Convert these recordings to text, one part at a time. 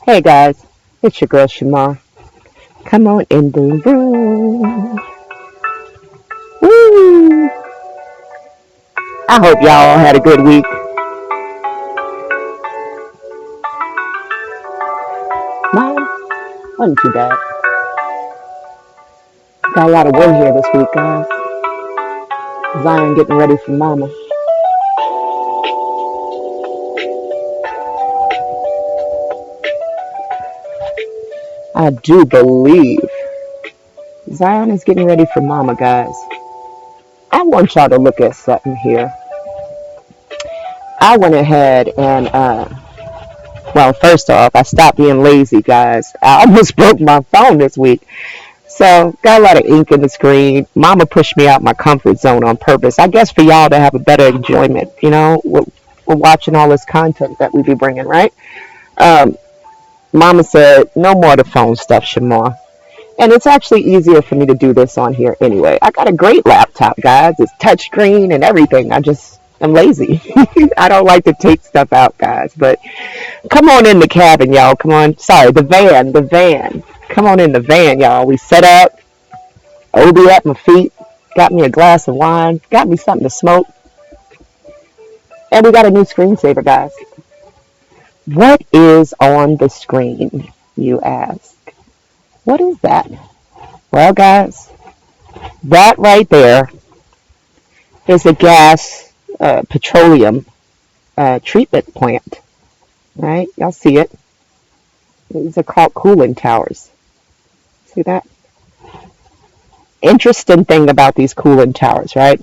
Hey guys, it's your girl Shamar. Come on in the room. Woo! I hope y'all had a good week. Mine wasn't too bad. Got a lot of wind here this week, guys. Zion getting ready for mama. I do believe Zion is getting ready for mama, guys. I want y'all to look at something here. I went ahead and well, first off, I stopped being lazy, guys. I almost broke my phone this week. So, got a lot of ink in the screen. Mama pushed me out my comfort zone on purpose. I guess for y'all to have a better enjoyment, we're watching all this content that we be bringing, right? Um, Mama said, no more of the phone stuff, Shamar. And it's actually easier for me to do this on here anyway. I got a great laptop, guys. It's touchscreen and everything. I'm lazy. I don't like to take stuff out, guys. But come on in the cabin, y'all. Come on. Sorry, the van. Come on in the van, y'all. We set up, Obi at my feet, got me a glass of wine, got me something to smoke, and we got a new screensaver, guys. What is on the screen, you ask? What is that? Well, guys, that right there is a gas petroleum treatment plant, right? Y'all see it? These are called cooling towers. See that? Interesting thing about these cooling towers, right?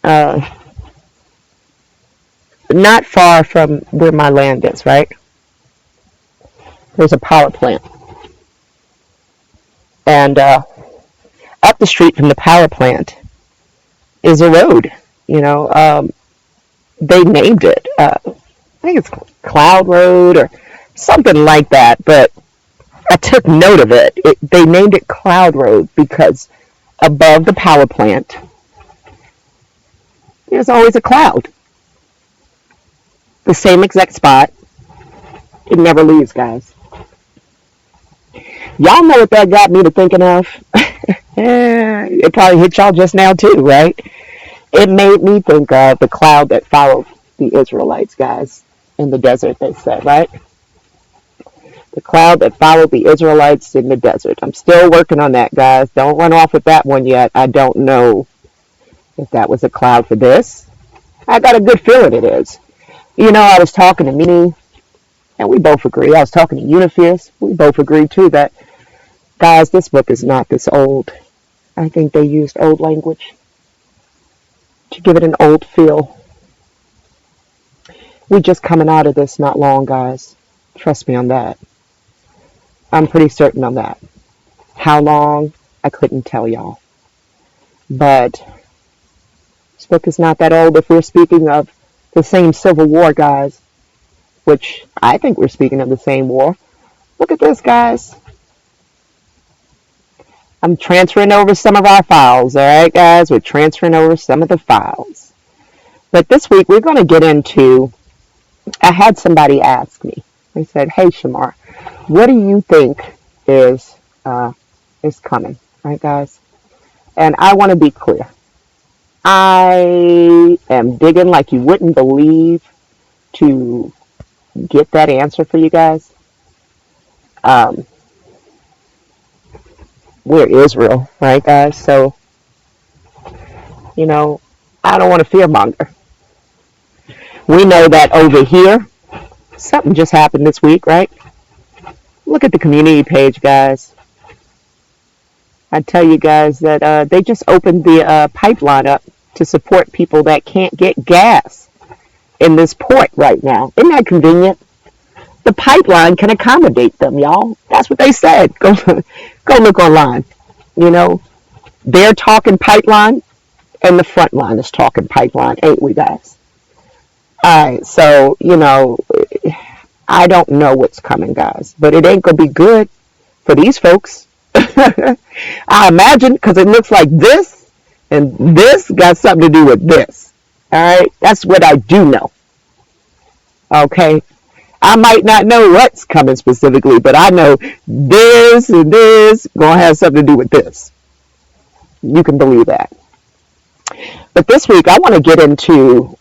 Uh, not far from where my land is, right? There's a power plant. And up the street from the power plant is a road. They named it. I think it's Cloud Road or something like that. But I took note of it. They named it Cloud Road because above the power plant, there's always a cloud. The same exact spot. It never leaves, guys. Y'all know what that got me to thinking of? It probably hit y'all just now too, right? It made me think of the cloud that followed the Israelites, guys, in the desert, they said, right? The cloud that followed the Israelites in the desert. I'm still working on that, guys. Don't run off with that one yet. I don't know if that was a cloud for this. I got a good feeling it is. I was talking to Mimi, and we both agree. I was talking to Unifius. We both agreed, too, that, guys, this book is not this old. I think they used old language to give it an old feel. We just coming out of this not long, guys. Trust me on that. I'm pretty certain on that. How long? I couldn't tell y'all. But this book is not that old if we're speaking of the same Civil War, guys, which I think we're speaking of the same war. Look at this, guys. I'm transferring over some of our files, all right, guys? We're transferring over some of the files. But this week, we're going to get into, I had somebody ask me. They said, hey, Shamar, what do you think is coming, right, guys? And I want to be clear. I am digging like you wouldn't believe to get that answer for you guys. We're Israel, right, guys? So, I don't want to fearmonger. We know that over here, something just happened this week, right? Look at the community page, guys. I tell you guys that they just opened the pipeline up to support people that can't get gas in this port right now. Isn't that convenient? The pipeline can accommodate them, y'all. That's what they said. Go look online. They're talking pipeline, and the front line is talking pipeline, ain't we, guys? All right, so, I don't know what's coming, guys, but it ain't going to be good for these folks. I imagine, because it looks like this and this got something to do with this. All right, that's what I do know. Okay, I might not know what's coming specifically, but I know this and this gonna have something to do with this. You can believe that. But this week, I want to get into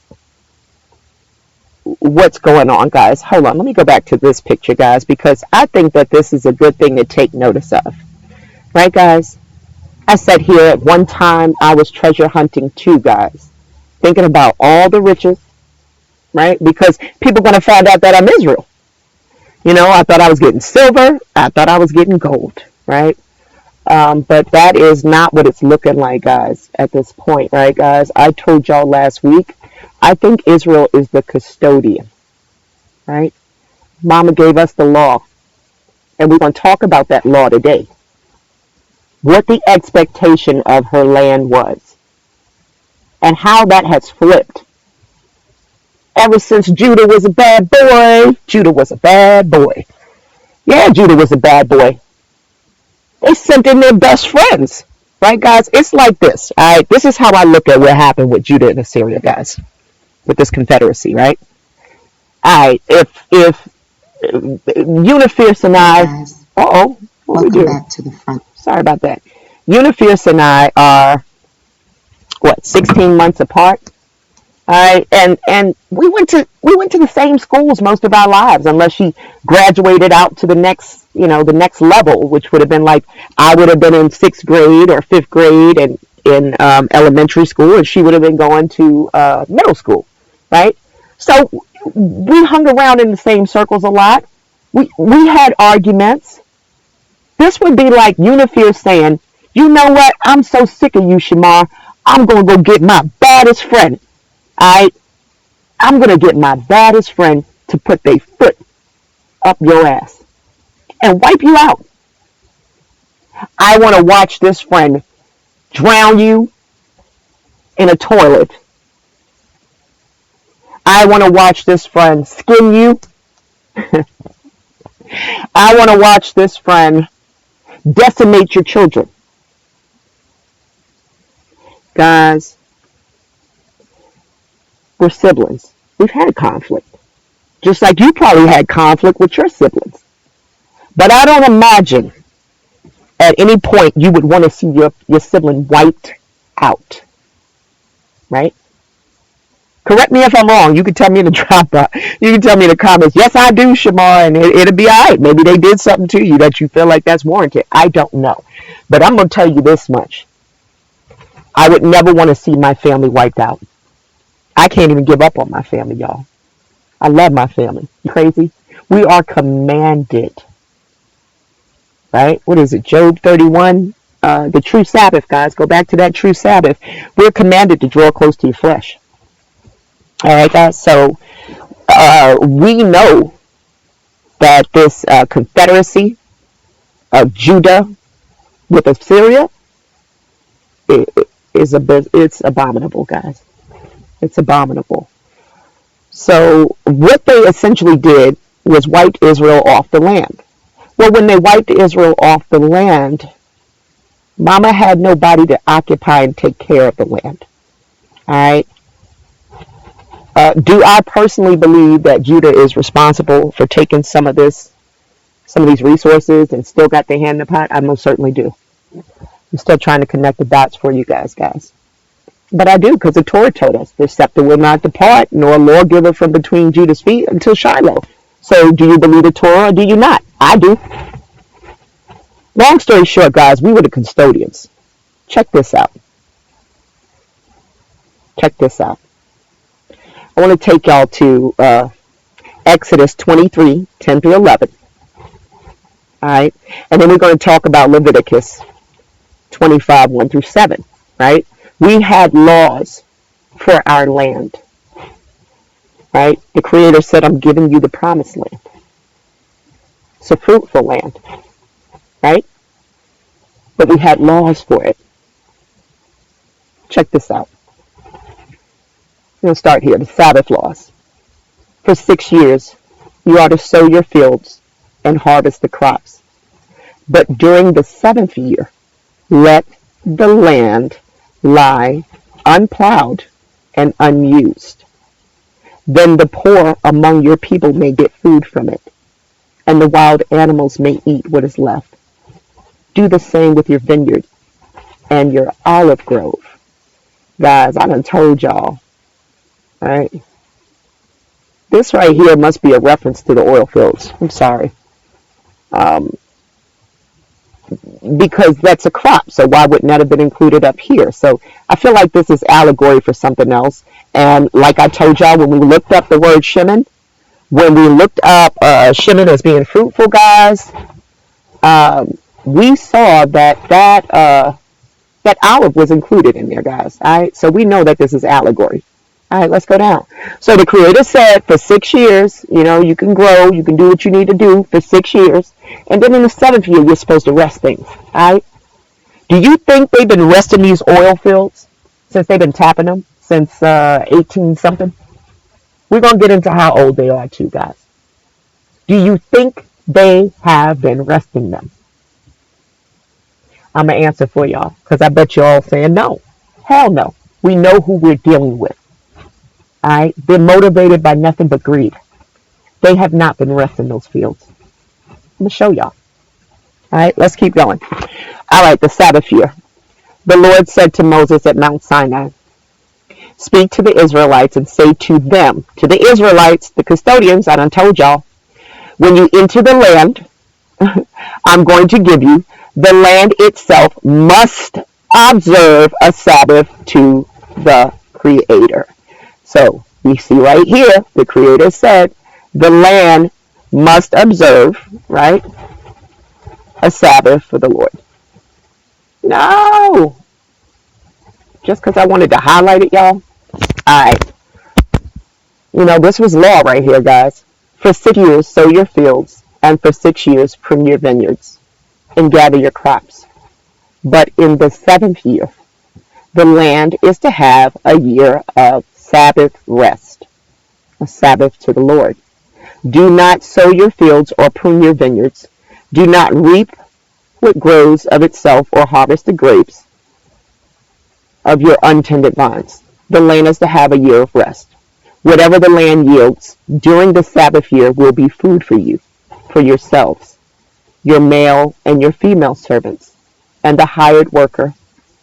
what's going on, guys. Hold on, let me go back to this picture, guys, because I think that this is a good thing to take notice of. Right, guys? I said here at one time I was treasure hunting too, guys, thinking about all the riches, right? Because people are going to find out that I'm Israel. You know, I thought I was getting silver. I thought I was getting gold, right? But that is not what it's looking like, guys, at this point, right, guys? I told y'all last week, I think Israel is the custodian, right? Mama gave us the law, and we're going to talk about that law today. What the expectation of her land was, and how that has flipped. Ever since Judah was a bad boy, Judah was a bad boy. Yeah, Judah was a bad boy. They sent in their best friends, right, guys? It's like this, all right? This is how I look at what happened with Judah and Assyria, guys, with this confederacy, right? All right, if Unifierce and I, Guys, what we welcome do? back to the front. Sorry about that. Unifierce and I are, 16 months apart? All right, and we went to the same schools most of our lives, unless she graduated out to the next level, which would have been like I would have been in 6th grade or 5th grade and in elementary school, and she would have been going to middle school, right? So we hung around in the same circles a lot. We had arguments. This would be like Unifier saying, "You know what? I'm so sick of you, Shamar. I'm gonna go get my baddest friend. I'm going to get my baddest friend to put their foot up your ass and wipe you out. I want to watch this friend drown you in a toilet. I want to watch this friend skin you. I want to watch this friend decimate your children." Guys, we're siblings. We've had conflict. Just like you probably had conflict with your siblings. But I don't imagine at any point you would want to see your sibling wiped out. Right? Correct me if I'm wrong. You can tell me in the drop box. You can tell me in the comments, yes, I do, Shamar, and it'll be all right. Maybe they did something to you that you feel like that's warranted. I don't know. But I'm going to tell you this much. I would never want to see my family wiped out. I can't even give up on my family, y'all. I love my family. You crazy? We are commanded, right? What is it? Job 31? The true Sabbath, guys. Go back to that true Sabbath. We're commanded to draw close to your flesh. All right, guys. So we know that this confederacy of Judah with Assyria it's abominable, guys. It's abominable. So what they essentially did was wipe Israel off the land. Well, when they wiped Israel off the land, Mama had nobody to occupy and take care of the land. All right. Do I personally believe that Judah is responsible for taking some of these resources and still got their hand in the pot? I most certainly do. I'm still trying to connect the dots for you guys. But I do, because the Torah told us, the scepter will not depart, nor lawgiver from between Judah's feet until Shiloh. So do you believe the Torah or do you not? I do. Long story short, guys, we were the custodians. Check this out. I want to take y'all to Exodus 23, 10 through 11. All right. And then we're going to talk about Leviticus 25, 1 through 7. Right. We had laws for our land. Right. The Creator said, I'm giving you the promised land. It's a fruitful land. Right. But we had laws for it. Check this out. We'll start here. The Sabbath laws. For 6 years, you are to sow your fields and harvest the crops. But during the 7th year, let the land lie unplowed and unused. Then the poor among your people may get food from it, and the wild animals may eat what is left. Do the same with your vineyard and your olive grove. Guys, I done told y'all, right? This right here must be a reference to the oil fields. I'm sorry. Um, because that's a crop, so why wouldn't that have been included up here? So I feel like this is allegory for something else. And like I told y'all, when we looked up the word Shimon, when we looked up Shimon as being fruitful, guys, we saw that olive was included in there, guys. All right, so we know that this is allegory. All right, let's go down. So the Creator said for 6 years, you can grow, you can do what you need to do for 6 years. And then in the 7th year, you're supposed to rest things. All right? Do you think they've been resting these oil fields since they've been tapping them since 18 something? We're going to get into how old they are too, guys. Do you think they have been resting them? I'm going to answer for y'all because I bet you're all saying no. Hell no. We know who we're dealing with. All right? They're motivated by nothing but greed. They have not been resting those fields. I'm going to show y'all. All right, let's keep going. All right, the Sabbath year. The Lord said to Moses at Mount Sinai, speak to the Israelites and say to them, to the Israelites, the custodians, I done told y'all, when you enter the land I'm going to give you, the land itself must observe a Sabbath to the Creator. So we see right here, the Creator said the land must observe, right, a Sabbath for the Lord. No! Just because I wanted to highlight it, y'all. Alright. This was law right here, guys. For 6 years, sow your fields, and for 6 years, prune your vineyards, and gather your crops. But in the 7th year, the land is to have a year of Sabbath rest, a Sabbath to the Lord. Do not sow your fields or prune your vineyards. Do not reap what grows of itself or harvest the grapes of your untended vines. The land is to have a year of rest. Whatever the land yields during the Sabbath year will be food for you, for yourselves, your male and your female servants, and the hired worker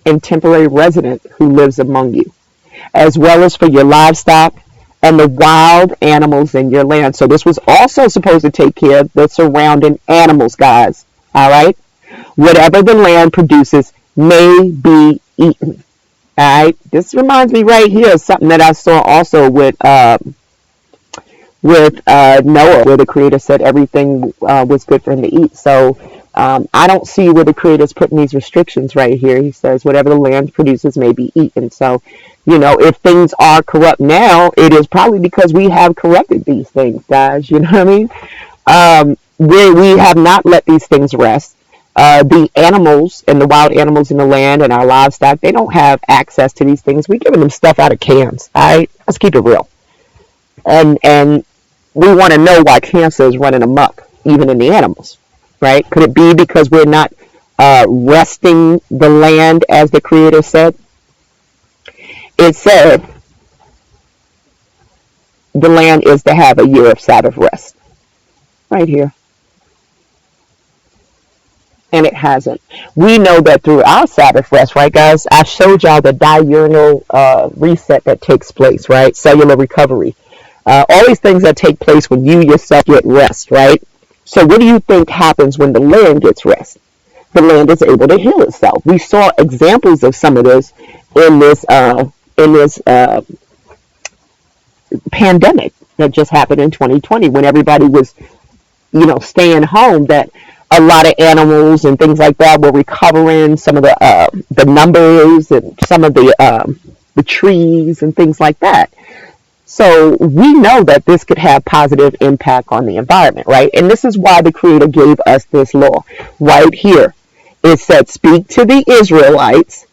and temporary resident who lives among you, as well as for your livestock and the wild animals in your land. So this was also supposed to take care of the surrounding animals, guys. All right? Whatever the land produces may be eaten. All right? This reminds me right here of something that I saw also with Noah, where the Creator said everything was good for him to eat. So I don't see where the Creator's putting these restrictions right here. He says whatever the land produces may be eaten. So, if things are corrupt now, it is probably because we have corrupted these things, guys. You know what I mean? We have not let these things rest. The animals and the wild animals in the land and our livestock, they don't have access to these things. We're giving them stuff out of cans. All right? Let's keep it real. And we want to know why cancer is running amok, even in the animals, right? Could it be because we're not resting the land as the Creator said? It said the land is to have a year of Sabbath rest. Right here. And it hasn't. We know that through our Sabbath rest, right, guys? I showed y'all the diurnal reset that takes place, right? Cellular recovery. All these things that take place when you yourself get rest, right? So what do you think happens when the land gets rest? The land is able to heal itself. We saw examples of some of this in this pandemic that just happened in 2020 when everybody was, staying home, that a lot of animals and things like that were recovering some of the numbers and some of the trees and things like that. So we know that this could have positive impact on the environment, right? And this is why the Creator gave us this law right here. It said, speak to the Israelites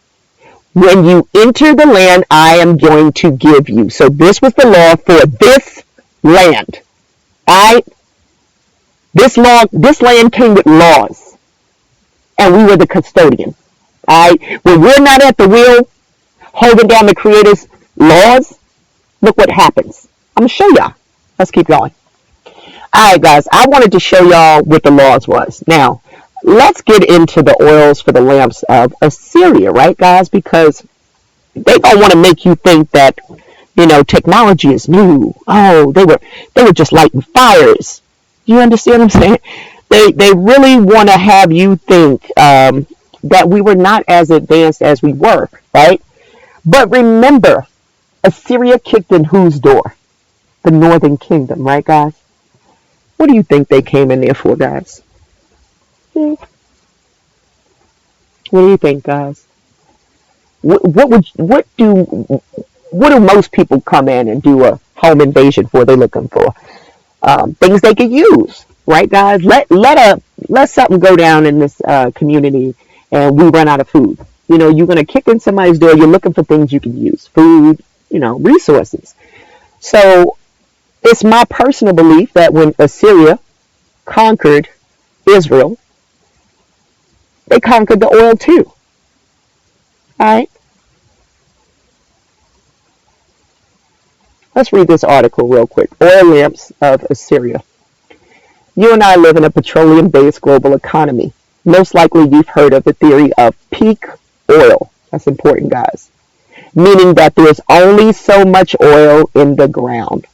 when you enter the land I am going to give you. So this was the law for this land. All right? This land came with laws. And we were the custodian. All right? When we're not at the wheel holding down the Creator's laws, look what happens. I'm gonna show y'all. Let's keep going. All right, guys, I wanted to show y'all what the laws was. Now, let's get into the oils for the lamps of Assyria, right, guys? Because they don't want to make you think that, technology is new. Oh, they were just lighting fires. You understand what I'm saying? They really want to have you think that we were not as advanced as we were, right? But remember, Assyria kicked in whose door? The northern kingdom, right, guys? What do you think they came in there for, guys? Hmm. What do you think, guys? What do most people come in and do a home invasion for? They looking for things they could use, right, guys? Let something go down in this community, and we run out of food. You're gonna kick in somebody's door. You're looking for things you can use, food, resources. So it's my personal belief that when Assyria conquered Israel, they conquered the oil too. All right. Let's read this article real quick. Oil lamps of Assyria. You and I live in a petroleum-based global economy. Most likely you've heard of the theory of peak oil. That's important, guys. Meaning that there's only so much oil in the ground.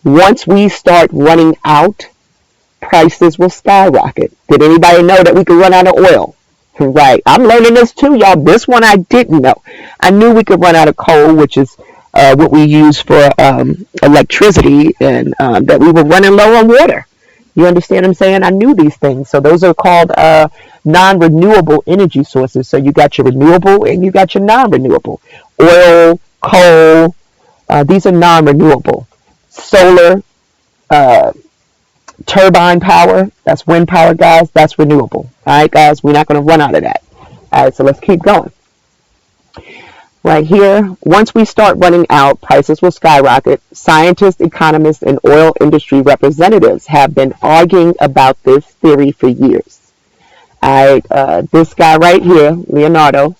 Once we start running out, prices will skyrocket. Did anybody know that we could run out of oil? Right. I'm learning this too, y'all. This one I didn't know. I knew we could run out of coal, which is what we use for electricity, and that we were running low on water. You understand what I'm saying? I knew these things. So those are called non-renewable energy sources. So you got your renewable and you got your non-renewable. Oil, coal, these are non-renewable. Solar, turbine power, that's wind power, guys, that's renewable. All right, guys, we're not going to run out of that. All right, so let's keep going. Right here, once we start running out, prices will skyrocket. Scientists, economists, and oil industry representatives have been arguing about this theory for years. All right, this guy right here, Leonardo,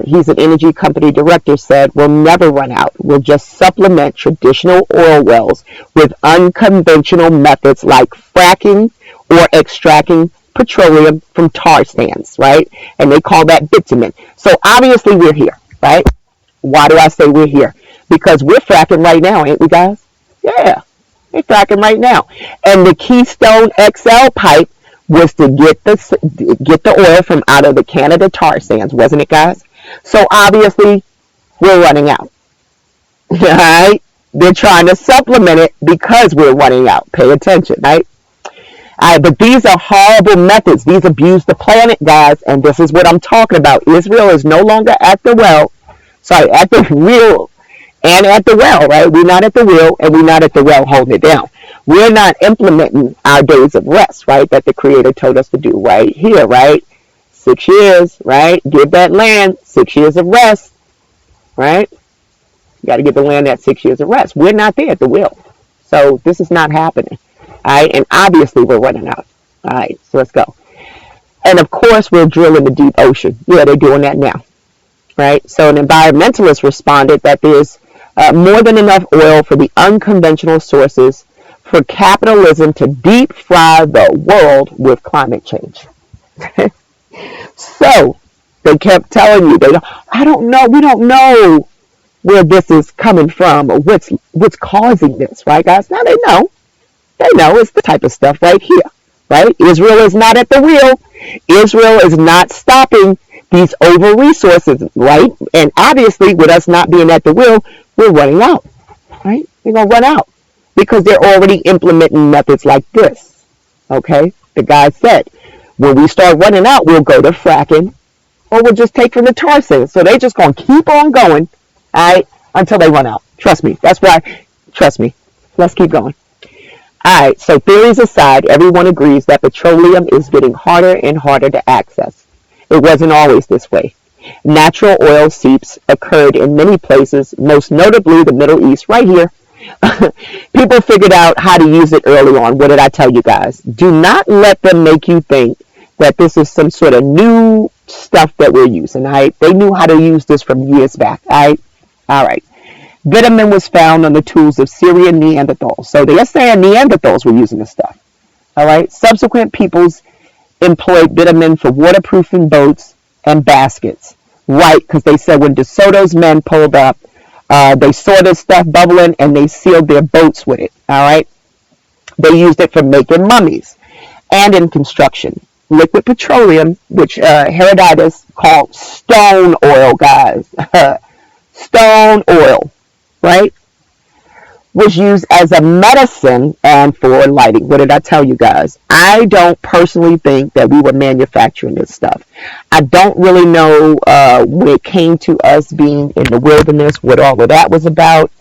he's an energy company director, said, we'll never run out. We'll just supplement traditional oil wells with unconventional methods like fracking or extracting petroleum from tar sands, right? And they call that bitumen. So obviously we're here, right? Why do I say we're here? Because we're fracking right now, ain't we, guys? Yeah, we're fracking right now. And the Keystone XL pipe was to get the oil from out of the Canada tar sands, wasn't it, guys? So obviously we're running out. All right? They're trying to supplement it because we're running out. Pay attention, right? All right, but these are horrible methods. These abuse the planet, guys, and this is what I'm talking about. Israel is no longer at the wheel and at the well, right? We're not at the wheel and we're not at the well holding it down. We're not implementing our days of rest, right, that the Creator told us to do right here, right? 6 years, right? Give that land 6 years of rest, right? You got to give the land that 6 years of rest. We're not there at the wheel. So this is not happening, all right? And obviously we're running out. All right, so let's go. And of course we're drilling the deep ocean. Yeah, they're doing that now, right? So an environmentalist responded that there's more than enough oil for the unconventional sources for capitalism to deep fry the world with climate change. So they kept telling you, I don't know, we don't know where this is coming from or what's causing this, right, guys? Now they know. They know it's the type of stuff right here, right? Israel is not at the wheel. Israel is not stopping these over resources, right? And obviously with us not being at the wheel, we're running out, right? We're going to run out because they're already implementing methods like this, okay? The guy said, when we start running out, we'll go to fracking or we'll just take from the tar sands. So they just going to keep on going, all right, until they run out. Trust me. That's why, trust me. Let's keep going. All right, so theories aside, everyone agrees that petroleum is getting harder and harder to access. It wasn't always this way. Natural oil seeps occurred in many places, most notably the Middle East, right here. People figured out how to use it early on. What did I tell you guys? Do not let them make you think that this is some sort of new stuff that we're using, all right? They knew how to use this from years back, all right? All right. Vitamin was found on the tools of Syrian Neanderthals. So they're saying Neanderthals were using this stuff. All right. Subsequent peoples employed vitamin for waterproofing boats and baskets. Right, because they said when De Soto's men pulled up, they saw this stuff bubbling and they sealed their boats with it. All right. They used it for making mummies and in construction. Liquid petroleum, which Herodotus called stone oil, guys. Stone oil, right? Was used as a medicine and for lighting. What did I tell you guys? I don't personally think that we were manufacturing this stuff. I don't really know when it came to us being in the wilderness, what all of that was about.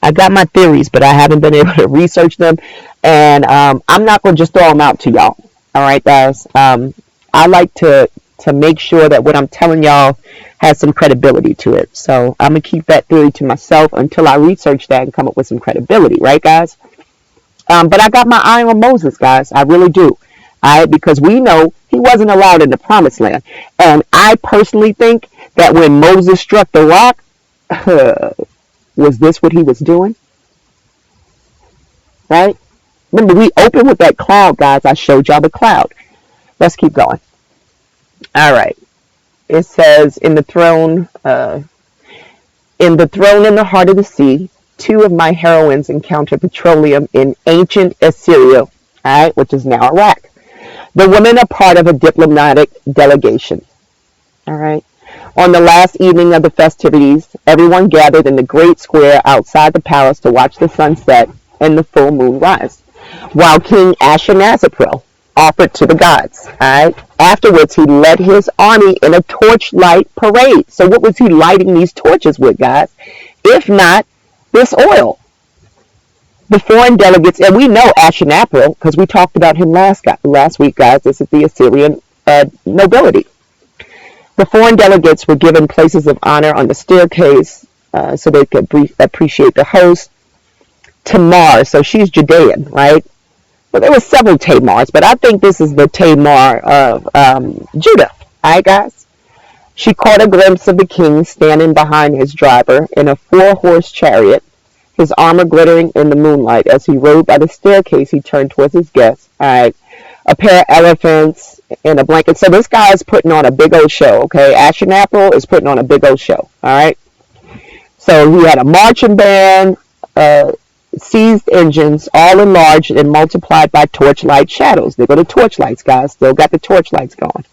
I got my theories, but I haven't been able to research them. And I'm not going to just throw them out to y'all. All right, guys. I like to make sure that what I'm telling y'all has some credibility to it. So I'm going to keep that theory to myself until I research that and come up with some credibility. Right, guys? But I got my eye on Moses, guys. I really do. All right, because we know he wasn't allowed in the promised land. And I personally think that when Moses struck the rock, was this what he was doing? Right? Remember, we opened with that cloud, guys. I showed y'all the cloud. Let's keep going. All right. It says, in the throne in the heart of the sea, two of my heroines encountered petroleum in ancient Assyria, all right, which is now Iraq. The women are part of a diplomatic delegation. All right. On the last evening of the festivities, everyone gathered in the great square outside the palace to watch the sunset and the full moon rise, while King Ashurnasirpal offered to the gods. All right. Afterwards, he led his army in a torchlight parade. So what was he lighting these torches with, guys? If not this oil. The foreign delegates, and we know Ashurnasirpal because we talked about him last week, guys. This is the Assyrian nobility. The foreign delegates were given places of honor on the staircase so they could appreciate the host. Tamar, so she's Judean, right? Well, there were several Tamars, but I think this is the Tamar of Judah. All right, guys? She caught a glimpse of the king standing behind his driver in a 4-horse chariot, his armor glittering in the moonlight. As he rode by the staircase, he turned towards his guests. All right. A pair of elephants and a blanket. So this guy is putting on a big old show, okay? Ashurnasirpal is putting on a big old show, all right? So he had a marching band, seized engines, all enlarged and multiplied by torchlight shadows. They go to torchlights, guys. Still got the torchlights going.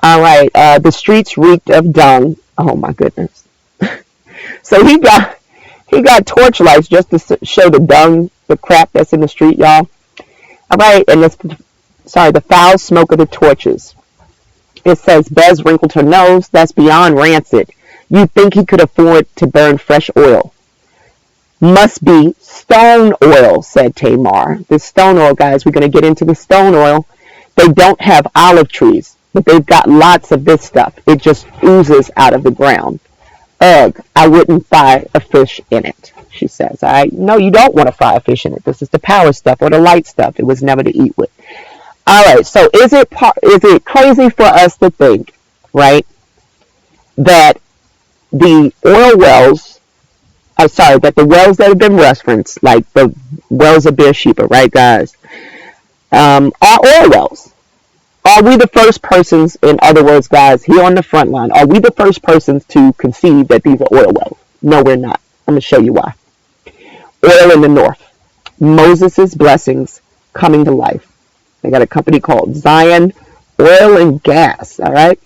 All right. The streets reeked of dung. Oh my goodness. So he got torchlights just to show the dung, the crap that's in the street, y'all. All right. And the foul smoke of the torches. It says Bez wrinkled her nose. That's beyond rancid. You'd think he could afford to burn fresh oil. Must be stone oil, said Tamar. This stone oil, guys, we're going to get into the stone oil. They don't have olive trees, but they've got lots of this stuff. It just oozes out of the ground. Ugh, I wouldn't fry a fish in it, she says. All right? No, you don't want to fry a fish in it. This is the power stuff or the light stuff. It was never to eat with. All right, so is it crazy for us to think, right, that the oil wells, that the wells that have been referenced, like the wells of Beersheba, right, guys, are oil wells? Are we the first persons, in other words, guys, here on the front line, are we the first persons to conceive that these are oil wells? No, we're not. I'm going to show you why. Oil in the north. Moses' blessings coming to life. They got a company called Zion Oil and Gas, all right?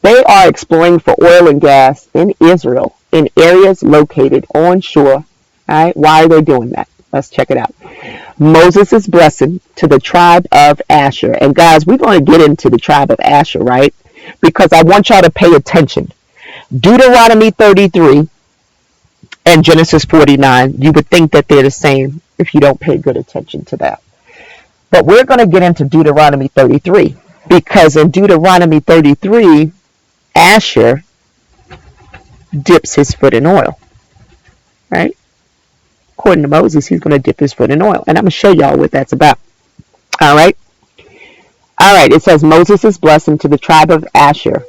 They are exploring for oil and gas in Israel in areas located onshore. All right, why are they doing that? Let's check it out. Moses' blessing to the tribe of Asher. And guys, we're going to get into the tribe of Asher, right? Because I want y'all to pay attention. Deuteronomy 33 and Genesis 49, you would think that they're the same if you don't pay good attention to that. But we're going to get into Deuteronomy 33 because in Deuteronomy 33, Asher dips his foot in oil, right? According to Moses, he's going to dip his foot in oil. And I'm going to show y'all what that's about. All right. All right. It says Moses' blessing to the tribe of Asher.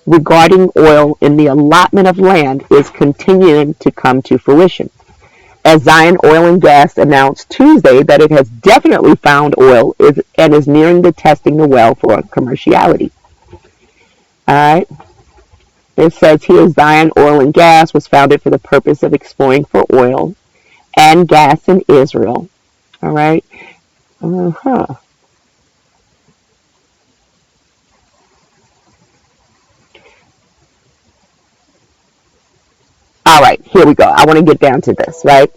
regarding oil in the allotment of land is continuing to come to fruition, as Zion Oil and Gas announced Tuesday that it has definitely found oil and is nearing the testing the well for commerciality. All right. It says here Zion Oil and Gas was founded for the purpose of exploring for oil and gas in Israel. All right. Uh-huh. All right, here we go. I want to get down to this, right?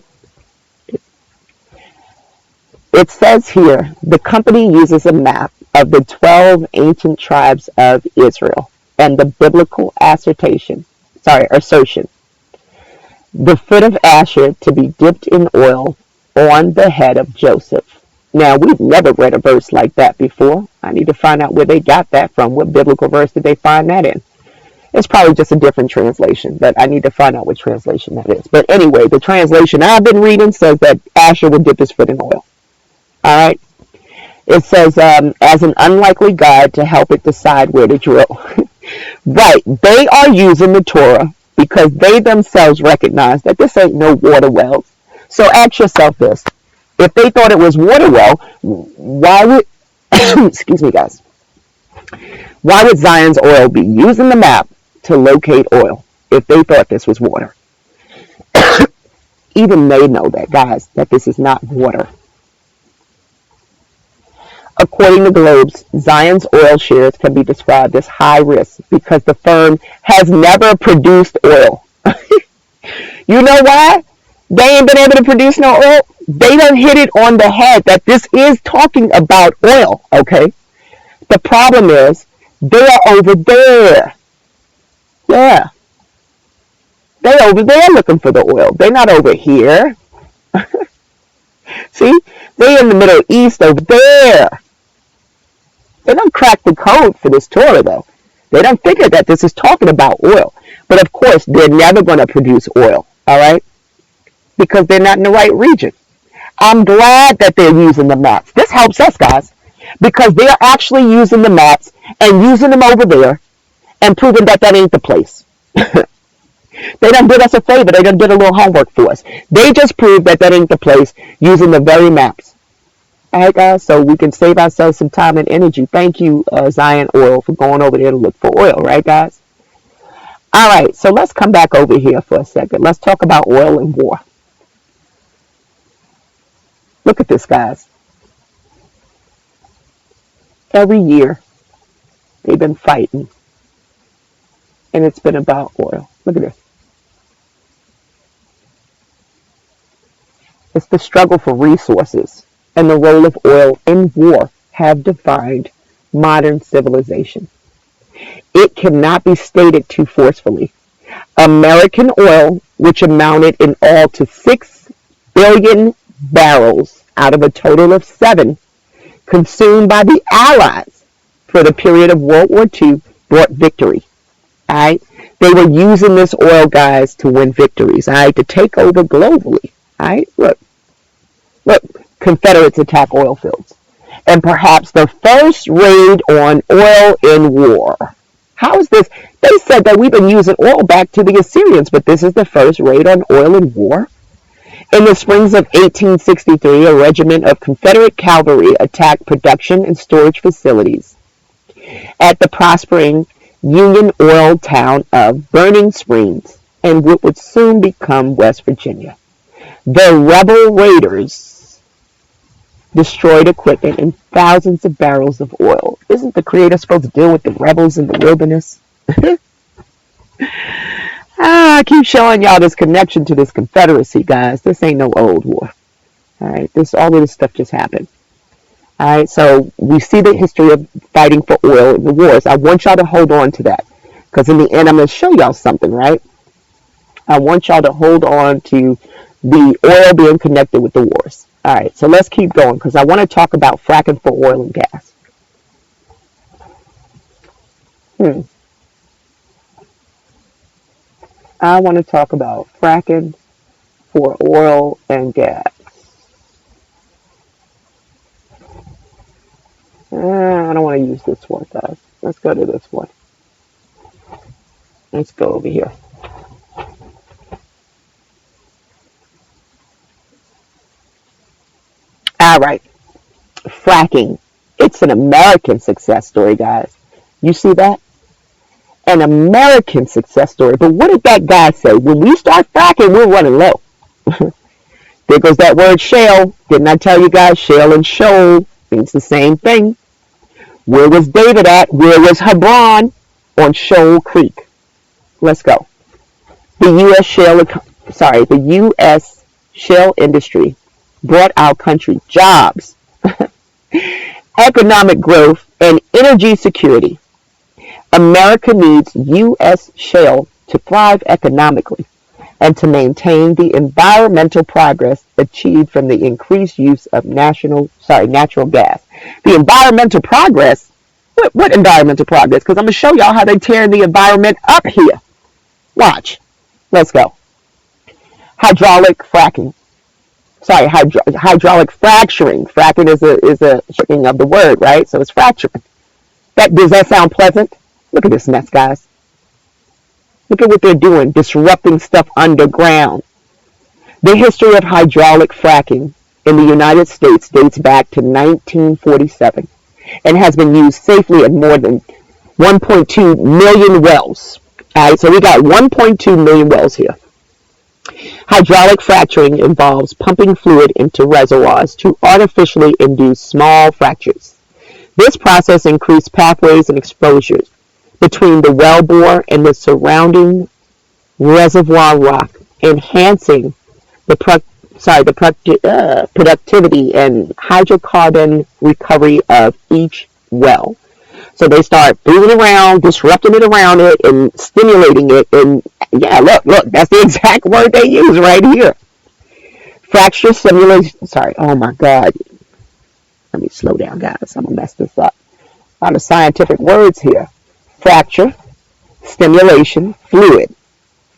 It says here the company uses a map of the 12 ancient tribes of Israel and the biblical assertion, the foot of Asher to be dipped in oil on the head of Joseph. Now, we've never read a verse like that before. I need to find out where they got that from. What biblical verse did they find that in? It's probably just a different translation, but I need to find out what translation that is. But anyway, the translation I've been reading says that Asher would dip his foot in oil. All right. It says, as an unlikely guide to help it decide where to drill. Right. They are using the Torah because they themselves recognize that this ain't no water wells. So ask yourself this. If they thought it was water well, why would, excuse me, guys, why would Zion's Oil be using the map to locate oil if they thought this was water? Even they know that, guys, that this is not water. According to Globes, Zion's oil shares can be described as high risk because the firm has never produced oil. You know why? They ain't been able to produce no oil. They done hit it on the head that this is talking about oil, okay? The problem is they are over there. Yeah. They're over there looking for the oil. They're not over here. See? They're in the Middle East over there. They don't crack the code for this Torah, though. They don't figure that this is talking about oil. But of course, they're never going to produce oil, all right? Because they're not in the right region. I'm glad that they're using the maps. This helps us, guys, because they're actually using the maps and using them over there and proving that that ain't the place. They done did us a favor. They done did a little homework for us. They just proved that that ain't the place using the very maps. All right, guys, so we can save ourselves some time and energy. Thank you, Zion Oil, for going over there to look for oil, right, guys? All right, so let's come back over here for a second. Let's talk about oil and war. Look at this, guys. Every year, they've been fighting, and it's been about oil. Look at this. It's the struggle for resources and the role of oil in war have defined modern civilization. It cannot be stated too forcefully. American oil, which amounted in all to 6 billion barrels out of a total of 7 consumed by the Allies for the period of World War II, brought victory. All right? They were using this oil, guys, to win victories, all right, to take over globally. All right? Look, Confederates attack oil fields. And perhaps the first raid on oil in war. How is this? They said that we've been using oil back to the Assyrians, but this is the first raid on oil in war? In the springs of 1863, a regiment of Confederate cavalry attacked production and storage facilities at the prospering Union Oil town of Burning Springs in what would soon become West Virginia. The rebel raiders destroyed equipment and thousands of barrels of oil. Isn't the Creator supposed to deal with the rebels in the wilderness? I keep showing y'all this connection to this Confederacy, guys. This ain't no old war. All right, all of this stuff just happened. All right, so we see the history of fighting for oil in the wars. I want y'all to hold on to that because in the end, I'm going to show y'all something, right? I want y'all to hold on to the oil being connected with the wars. All right, so let's keep going because I want to talk about fracking for oil and gas. I want to talk about fracking for oil and gas. I don't want to use this one, guys. Let's go to this one. Let's go over here. All right. Fracking. It's an American success story, guys. You see that? An American success story. But what did that guy say? When we start fracking, we're running low. There goes that word shale. Didn't I tell you guys? Shale and shoal means the same thing. Where was David at? Where was Hebron? On Shoal Creek. Let's go. The U.S. shale industry brought our country jobs, economic growth, and energy security. America needs U.S. shale to thrive economically and to maintain the environmental progress achieved from the increased use of natural gas. The environmental progress? What environmental progress? Because I'm going to show y'all how they tear the environment up here. Watch. Let's go. Hydraulic fracking. Hydraulic fracturing. Fracking is a shortening of the word, right? So it's fracturing. Does that sound pleasant? Look at this mess, guys. Look at what they're doing, disrupting stuff underground. The history of hydraulic fracking in the United States dates back to 1947 and has been used safely in more than 1.2 million wells. All right, so we got 1.2 million wells here. Hydraulic fracturing involves pumping fluid into reservoirs to artificially induce small fractures. This process increased pathways and exposures between the wellbore and the surrounding reservoir rock, enhancing the productivity and hydrocarbon recovery of each well. So they start moving around, disrupting it around it, and stimulating it. And yeah, look, that's the exact word they use right here. Fracture stimulation. Oh my God. Let me slow down, guys. I'm going to mess this up. A lot of scientific words here. Fracture, stimulation, fluid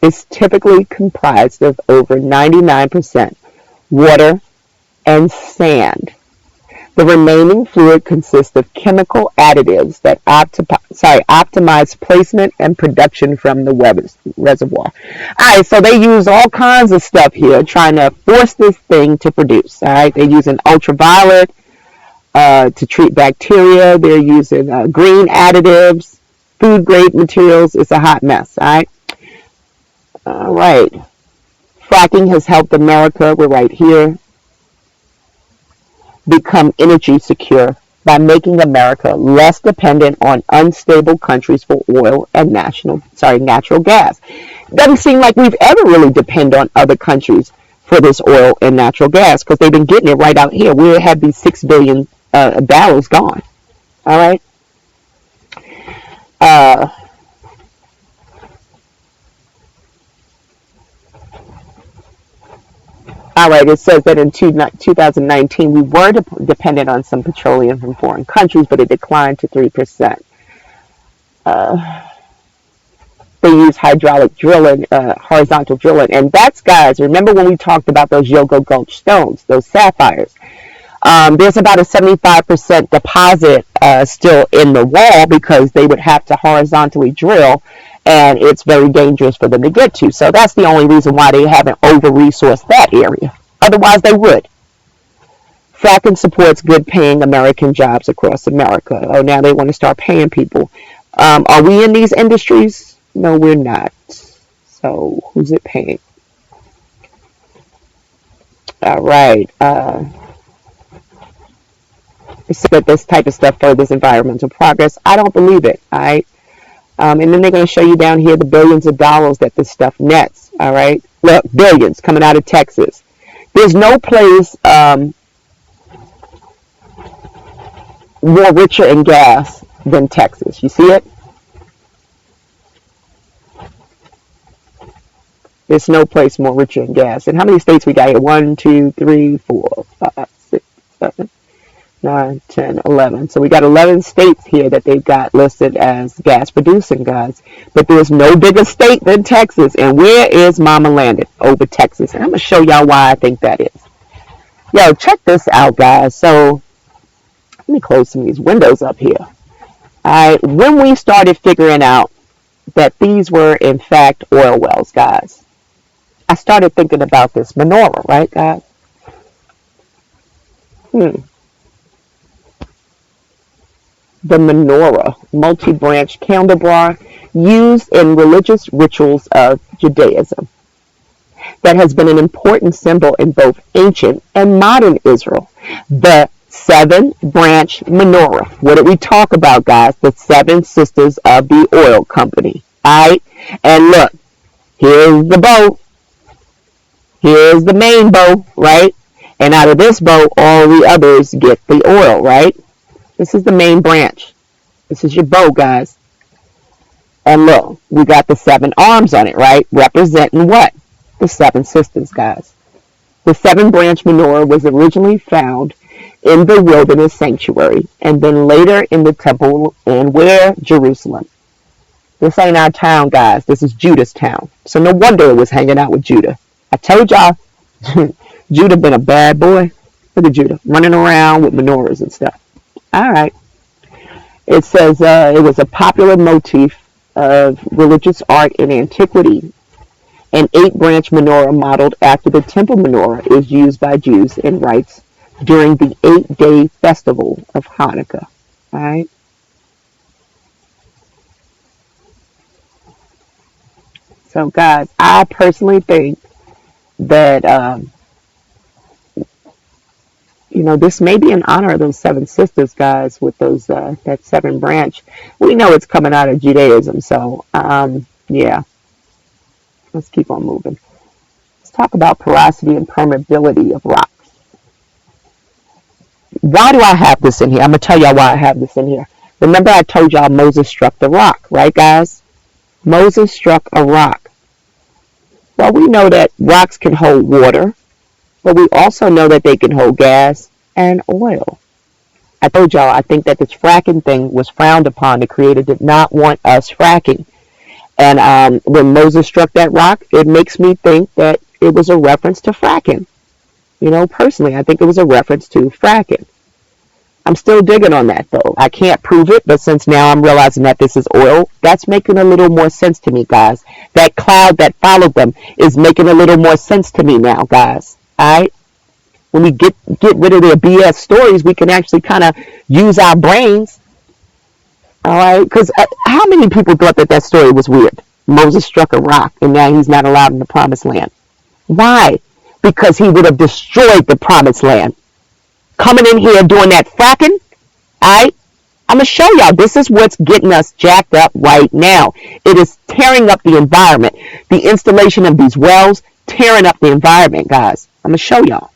is typically comprised of over 99% water and sand. The remaining fluid consists of chemical additives that optimize placement and production from the reservoir. All right, so they use all kinds of stuff here trying to force this thing to produce. All right, they're using ultraviolet to treat bacteria. They're using green additives, food grade materials. It's a hot mess. All right. Fracking has helped America. We're right here. Become energy secure by making America less dependent on unstable countries for oil and natural gas. It doesn't seem like we've ever really depended on other countries for this oil and natural gas because they've been getting it right out here. We have these 6 billion barrels gone. All right. All right, it says that in 2019, we were dependent on some petroleum from foreign countries, but it declined to 3%. They use hydraulic drilling, horizontal drilling. And that's, guys, remember when we talked about those Yogo Gulch stones, those sapphires? There's about a 75% deposit still in the wall because they would have to horizontally drill, and it's very dangerous for them to get to. So that's the only reason why they haven't over-resourced that area. Otherwise, they would. Fracking supports good-paying American jobs across America. Oh, now they want to start paying people. Are we in these industries? No, we're not. So who's it paying? All right. It's that this type of stuff furthers environmental progress. I don't believe it. All right. And then they're going to show you down here the billions of dollars that this stuff nets. All right. Look, billions coming out of Texas. There's no place more richer in gas than Texas. You see it? There's no place more richer in gas. And how many states we got here? 1, 2, 3, 4, 5, 6, 7, 9, 10, 11. So we got 11 states here that they've got listed as gas producing, guys. But there's no bigger state than Texas. And where is Mama landed? Over Texas. And I'm going to show y'all why I think that is. Yo, check this out, guys. So let me close some of these windows up here. All right. When we started figuring out that these were in fact oil wells, guys. I started thinking about this menorah, right, guys? Hmm. The menorah, multi-branch candelabra used in religious rituals of Judaism that has been an important symbol in both ancient and modern Israel. The seven branch menorah. What did we talk about, guys? The seven sisters of the oil company. All right? And look, here's the bow. Here's the main bow, right? And out of this bow, all the others get the oil, right? This is the main branch. This is your bow, guys. And look, we got the seven arms on it, right? Representing what? The seven sisters, guys. The seven branch menorah was originally found in the wilderness sanctuary and then later in the temple in where? Jerusalem. This ain't our town, guys. This is Judah's town. So no wonder it was hanging out with Judah. I told y'all, Judah been a bad boy. Look at Judah running around with menorahs and stuff. All right. It says it was a popular motif of religious art in antiquity. An eight-branch menorah modeled after the temple menorah is used by Jews in rites during the 8-day festival of Hanukkah. All right. So, guys, I personally think that this may be in honor of those seven sisters, guys, with those that seven branch. We know it's coming out of Judaism, so yeah. Let's keep on moving. Let's talk about porosity and permeability of rocks. Why do I have this in here? I'm gonna tell y'all why I have this in here. Remember, I told y'all Moses struck the rock, right, guys? Moses struck a rock. Well, we know that rocks can hold water, but we also know that they can hold gas and oil. I told y'all I think that this fracking thing was frowned upon. The Creator did not want us fracking. And when Moses struck that rock, it makes me think that it was a reference to fracking. Personally, I think it was a reference to fracking. I'm still digging on that, though. I can't prove it, but since now I'm realizing that this is oil, that's making a little more sense to me, guys. That cloud that followed them is making a little more sense to me now, guys. All right? When we get rid of their BS stories, we can actually kind of use our brains. All right? Because how many people thought that story was weird? Moses struck a rock, and now he's not allowed in the promised land. Why? Because he would have destroyed the promised land. Coming in here doing that fracking, all right? I'm going to show y'all. This is what's getting us jacked up right now. It is tearing up the environment. The installation of these wells, tearing up the environment, guys. I'm going to show y'all.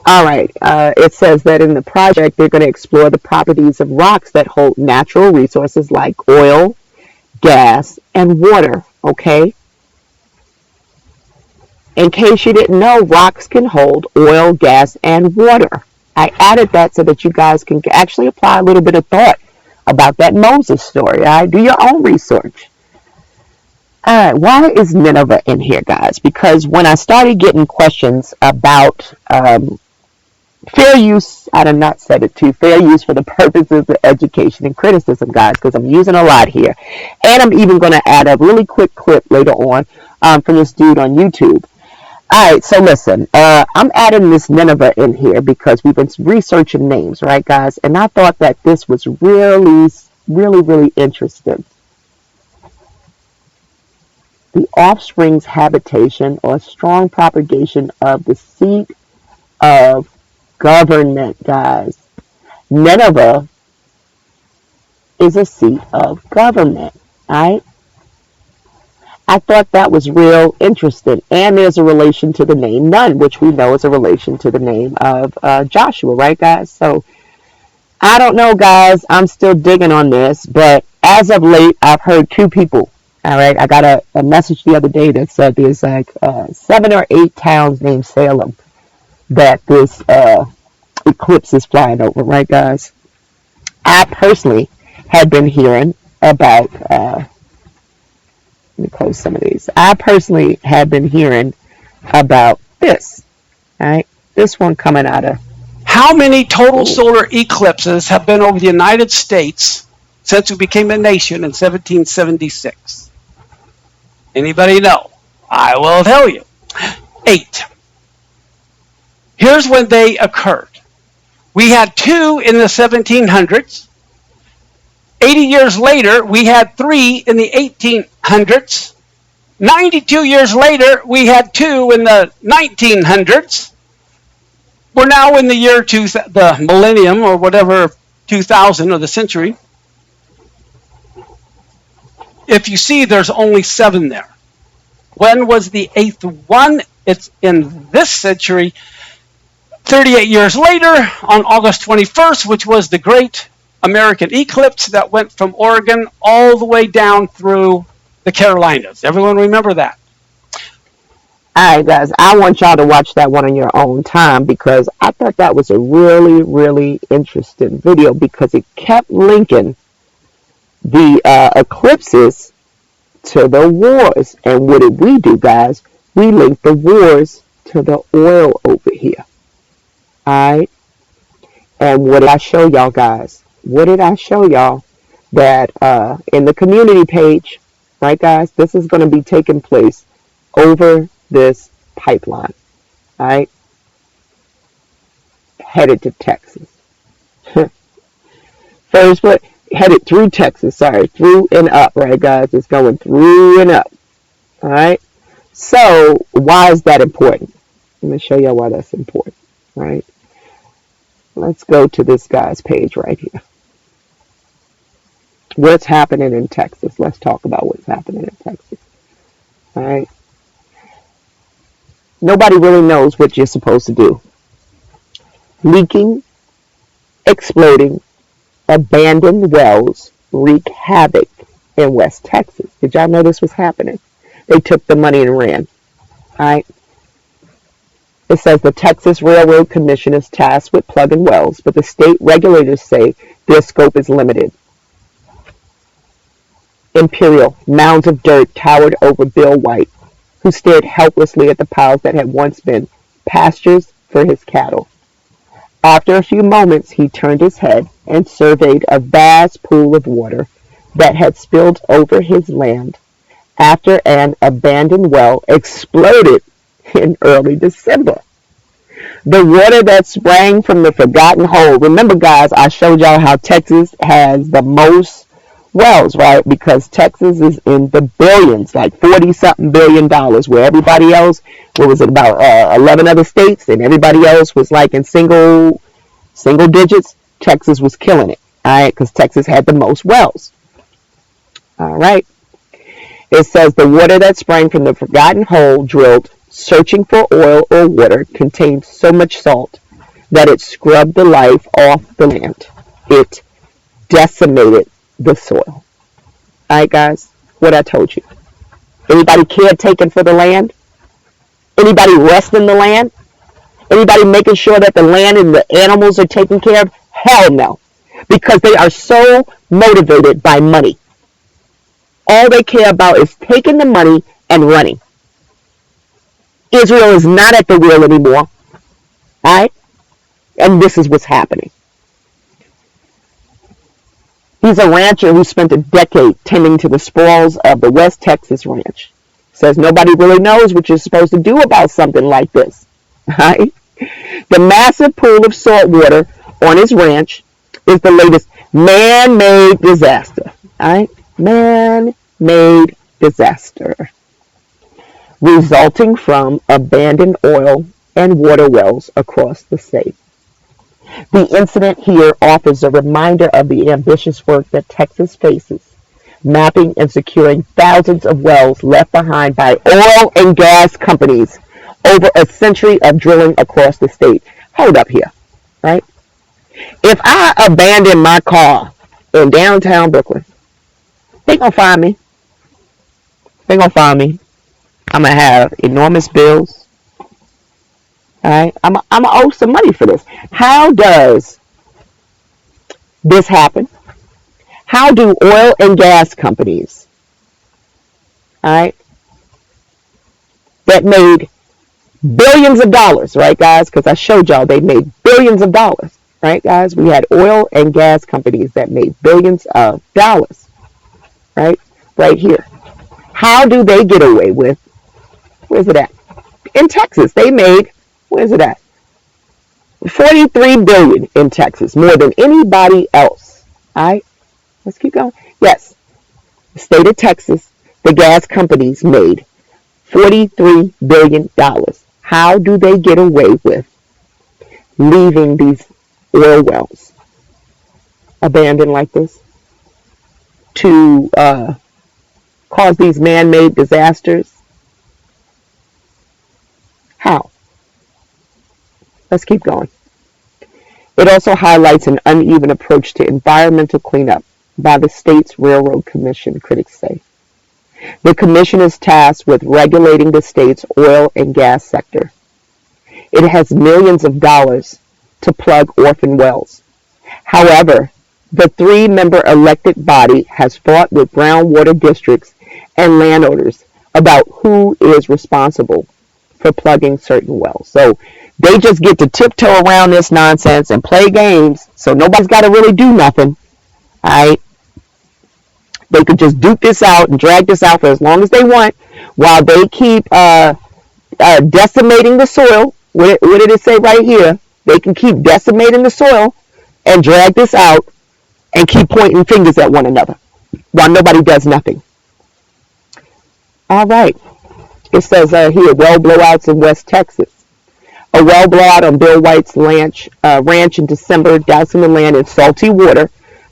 All right. It says that in the project, they're going to explore the properties of rocks that hold natural resources like oil, gas, and water, okay? In case you didn't know, rocks can hold oil, gas, and water. I added that so that you guys can actually apply a little bit of thought about that Moses story. All right? Do your own research. All right. Why is Nineveh in here, guys? Because when I started getting questions about fair use, I did not set it to fair use for the purposes of education and criticism, guys, because I'm using a lot here. And I'm even going to add a really quick clip later on from this dude on YouTube. All right, so listen, I'm adding this Nineveh in here because we've been researching names, right, guys? And I thought that this was really, really, really interesting. The offspring's habitation or strong propagation of the seat of government, guys. Nineveh is a seat of government, all right? I thought that was real interesting. And there's a relation to the name Nun, which we know is a relation to the name of Joshua, right, guys? So I don't know, guys. I'm still digging on this. But as of late, I've heard two people. All right. I got a message the other day that said there's like 7 or 8 towns named Salem that this eclipse is flying over, right, guys? I personally had been hearing about let me close some of these. I personally have been hearing about this. All right, this one coming out of. How many total solar eclipses have been over the United States since we became a nation in 1776? Anybody know? I will tell you. 8. Here's when they occurred. We had 2 in the 1700s. 80 years later, we had 3 in the 1800s. 92 years later, we had 2 in the 1900s. We're now in the year the millennium or whatever, 2000 or the century. If you see, there's only 7 there. When was the 8th one? It's in this century. 38 years later, on August 21st, which was the great American eclipse that went from Oregon all the way down through the Carolinas. Everyone remember that? All right, guys, I want y'all to watch that one on your own time because I thought that was a really, really interesting video because it kept linking the eclipses to the wars. And what did we do, guys? We linked the wars to the oil over here. All right? And what did I show y'all, guys? What did I show y'all? That in the community page, right, guys, this is going to be taking place over this pipeline, all right, headed to Texas. First, but headed through Texas, sorry, through and up, right, guys? It's going through and up, all right? So, why is that important? Let me show y'all why that's important, right? Let's go to this guy's page right here. What's happening in Texas? Let's talk about what's happening in Texas, all right? Nobody really knows what you're supposed to do. Leaking, exploding, abandoned wells wreak havoc in West Texas. Did y'all know this was happening? They took the money and ran. All right. It says the Texas Railroad Commission is tasked with plugging wells, but the state regulators say their scope is limited. Imperial, mounds of dirt towered over Bill White, who stared helplessly at the piles that had once been pastures for his cattle. After a few moments, he turned his head and surveyed a vast pool of water that had spilled over his land after an abandoned well exploded in early December. The water that sprang from the forgotten hole. Remember, guys, I showed y'all how Texas has the most wells, right? Because Texas is in the billions, like 40-something billion dollars, where everybody else, what was it, about 11 other states, and everybody else was like in single digits. Texas was killing it, all right, because Texas had the most wells. All right. It says the water that sprang from the forgotten hole drilled, searching for oil or water, contained so much salt that it scrubbed the life off the land. It decimated the soil. All right, guys, what I told you. Anybody caretaking for the land? Anybody resting the land? Anybody making sure that the land and the animals are taken care of? Hell no. Because they are so motivated by money. All they care about is taking the money and running. Israel is not at the wheel anymore. All right? And this is what's happening. He's a rancher who spent a decade tending to the spoils of the West Texas ranch. Says nobody really knows what you're supposed to do about something like this. Right? The massive pool of salt water on his ranch is the latest man-made disaster. Right? Man-made disaster. Resulting from abandoned oil and water wells across the state. The incident here offers a reminder of the ambitious work that Texas faces, mapping and securing thousands of wells left behind by oil and gas companies over a century of drilling across the state. Hold up here, right? If I abandon my car in downtown Brooklyn, they gonna find me. They gonna find me. I'm gonna have enormous bills. All right, I'm gonna owe some money for this. How does this happen? How do oil and gas companies, all right, that made billions of dollars, right, guys? Because I showed y'all they made billions of dollars. right, guys? We had oil and gas companies that made billions of dollars, right? Right here. How do they get away with, where's it at? In Texas, they made, where's it at? 43 billion in Texas, more than anybody else. All right, let's keep going. Yes, the state of Texas, the gas companies made $43 billion. How do they get away with leaving these oil wells abandoned like this to cause these man-made disasters? How? Let's keep going. It also highlights an uneven approach to environmental cleanup by the state's Railroad Commission, critics say. The commission is tasked with regulating the state's oil and gas sector. It has millions of dollars to plug orphan wells. However, the three-member elected body has fought with groundwater districts and landowners about who is responsible for plugging certain wells. So they just get to tiptoe around this nonsense and play games, so nobody's got to really do nothing. All right? They could just duke this out and drag this out for as long as they want while they keep decimating the soil. What did it say right here? They can keep decimating the soil and drag this out and keep pointing fingers at one another while nobody does nothing. All right. It says here, well blowouts in West Texas. A well blowout on Bill White's ranch in December, dousing the land in salty water.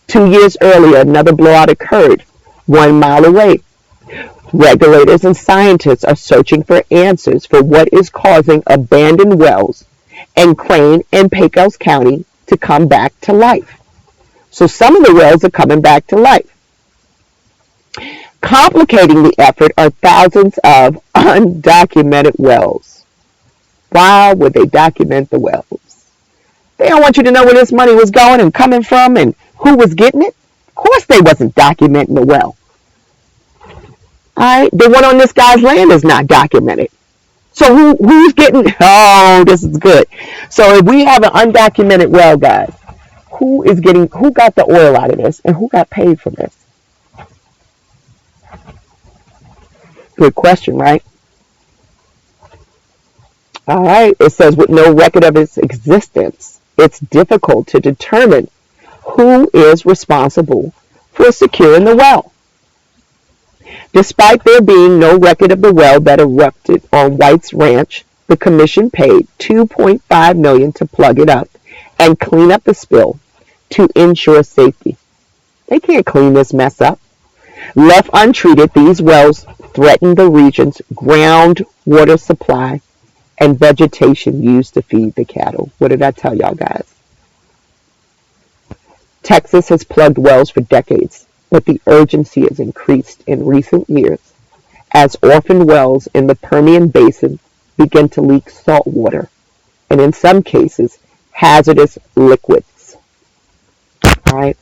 2 years earlier, another blowout occurred 1 mile away. Regulators and scientists are searching for answers for what is causing abandoned wells in Crane and Pecos County to come back to life. So some of the wells are coming back to life. Complicating the effort are thousands of undocumented wells. Why would they document the wells? They don't want you to know where this money was going and coming from and who was getting it. Of course they wasn't documenting the well. All right, the one on this guy's land is not documented. So who's getting, oh, this is good. So if we have an undocumented well, guys, who got the oil out of this and who got paid for this? Good question, right? All right, it says with no record of its existence, it's difficult to determine who is responsible for securing the well. Despite there being no record of the well that erupted on White's Ranch, the commission paid $2.5 million to plug it up and clean up the spill to ensure safety. They can't clean this mess up. Left untreated, these wells threaten the region's groundwater supply and vegetation used to feed the cattle. What did I tell y'all, guys? Texas has plugged wells for decades, but the urgency has increased in recent years as orphan wells in the Permian Basin begin to leak salt water and, in some cases, hazardous liquids. All right?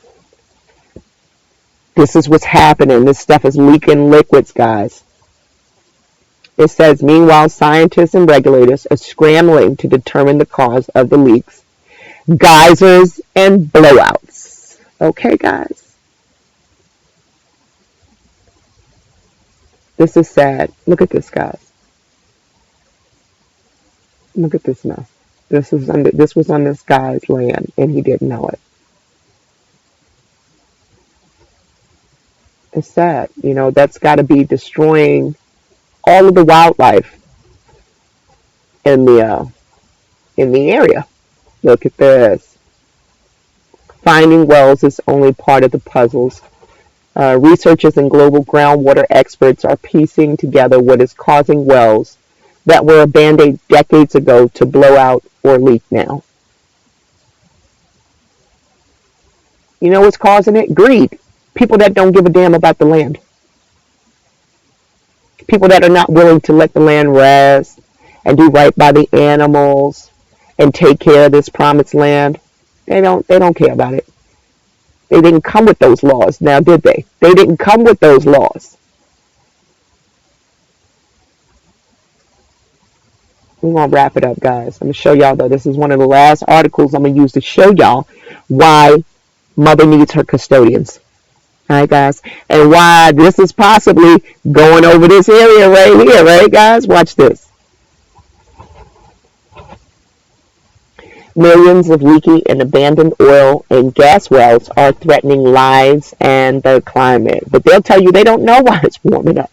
This is what's happening. This stuff is leaking liquids, guys. It says, meanwhile, scientists and regulators are scrambling to determine the cause of the leaks, geysers, and blowouts. Okay, guys? This is sad. Look at this, guys. Look at this mess. This was on this guy's land, and he didn't know it. It's sad. You know, that's got to be destroying all of the wildlife in the area. Look at this. Finding wells is only part of the puzzles. Researchers and global groundwater experts are piecing together what is causing wells that were abandoned decades ago to blow out or leak now. You know what's causing it? Greed. People that don't give a damn about the land. People that are not willing to let the land rest and do right by the animals and take care of this promised land. They don't care about it. They didn't come with those laws, now did they? They didn't come with those laws. We're going to wrap it up, guys. I'm going to show y'all, though. This is one of the last articles I'm going to use to show y'all why mother needs her custodians. All right, guys. And why this is possibly going over this area right here, right, guys? Watch this. Millions of leaky and abandoned oil and gas wells are threatening lives and the climate. But they'll tell you they don't know why it's warming up.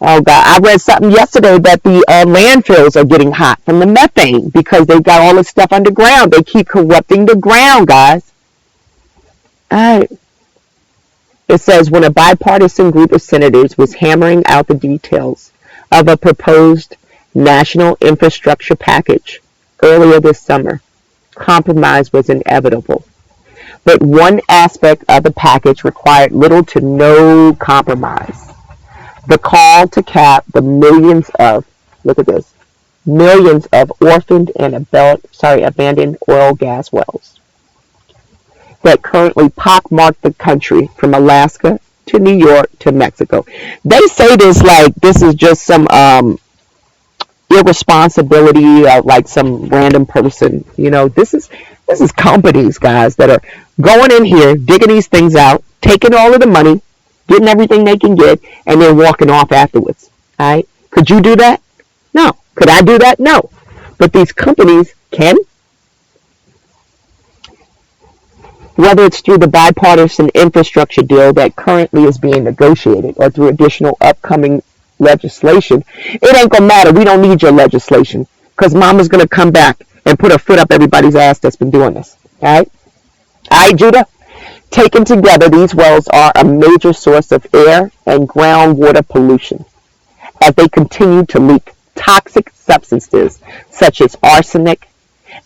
Oh, God. I read something yesterday that the landfills are getting hot from the methane because they've got all this stuff underground. They keep corrupting the ground, guys. All right. It says when a bipartisan group of senators was hammering out the details of a proposed national infrastructure package earlier this summer, compromise was inevitable. But one aspect of the package required little to no compromise. The call to cap the look at this, millions of orphaned and abandoned oil gas wells that currently pockmark the country from Alaska to New York to Mexico. They say this like this is just some irresponsibility of like some random person. You know, this is companies, guys, that are going in here, digging these things out, taking all of the money, getting everything they can get, and then walking off afterwards. All right? Could you do that? No. Could I do that? No. But these companies can. Whether it's through the bipartisan infrastructure deal that currently is being negotiated or through additional upcoming legislation, it ain't gonna matter. We don't need your legislation because mama's gonna come back and put her foot up everybody's ass that's been doing this. All right, Judah? Taken together, these wells are a major source of air and groundwater pollution as they continue to leak toxic substances such as arsenic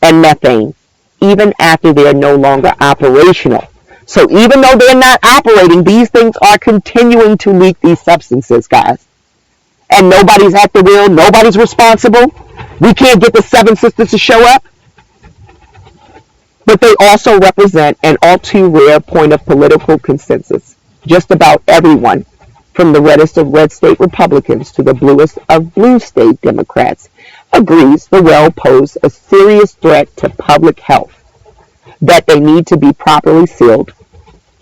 and methane even after they are no longer operational. So even though they're not operating, these things are continuing to leak these substances, guys. And nobody's at the wheel, nobody's responsible. We can't get the Seven Sisters to show up. But they also represent an all too rare point of political consensus. Just about everyone, from the reddest of red state Republicans to the bluest of blue state Democrats, agrees the well pose a serious threat to public health, that they need to be properly sealed,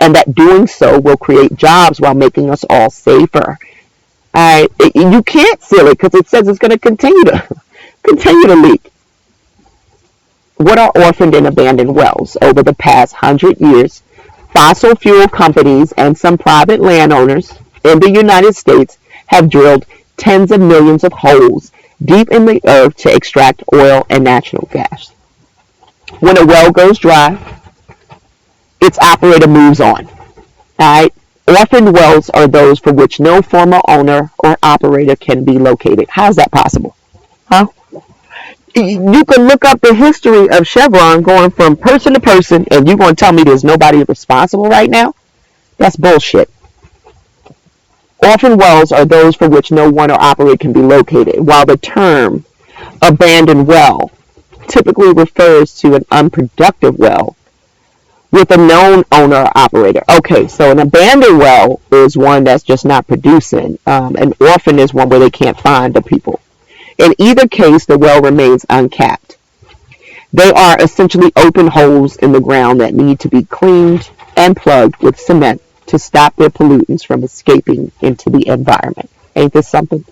and that doing so will create jobs while making us all safer. You can't seal it because it says it's going to continue to leak. What are orphaned and abandoned wells? Over the past 100 years, fossil fuel companies and some private landowners in the United States have drilled tens of millions of holes deep in the earth to extract oil and natural gas. When a well goes dry, its operator moves on. Alright? Orphaned wells are those for which no former owner or operator can be located. How's that possible? Huh? You can look up the history of Chevron going from person to person, and you're going to tell me there's nobody responsible right now? That's bullshit. Orphaned wells are those for which no one or operator can be located, while the term abandoned well typically refers to an unproductive well with a known owner or operator. Okay, so an abandoned well is one that's just not producing. An orphan is one where they can't find the people. In either case, the well remains uncapped. They are essentially open holes in the ground that need to be cleaned and plugged with cement to stop their pollutants from escaping into the environment. Ain't this something?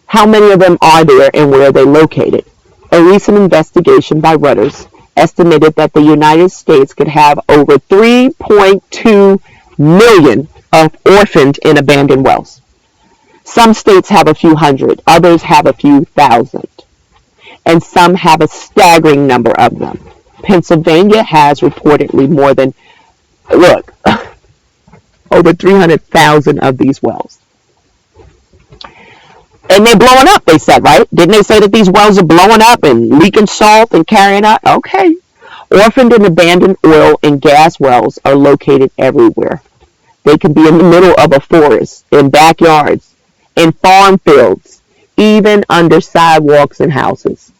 How many of them are there and where are they located? A recent investigation by Reuters estimated that the United States could have over 3.2 million of orphaned and abandoned wells. Some states have a few hundred, others have a few thousand, and some have a staggering number of them. Pennsylvania has reportedly more than, over 300,000 of these wells. And they're blowing up, they said, right? Didn't they say that these wells are blowing up and leaking salt and carrying out? Okay. Orphaned and abandoned oil and gas wells are located everywhere. They can be in the middle of a forest, in backyards, in farm fields, even under sidewalks and houses.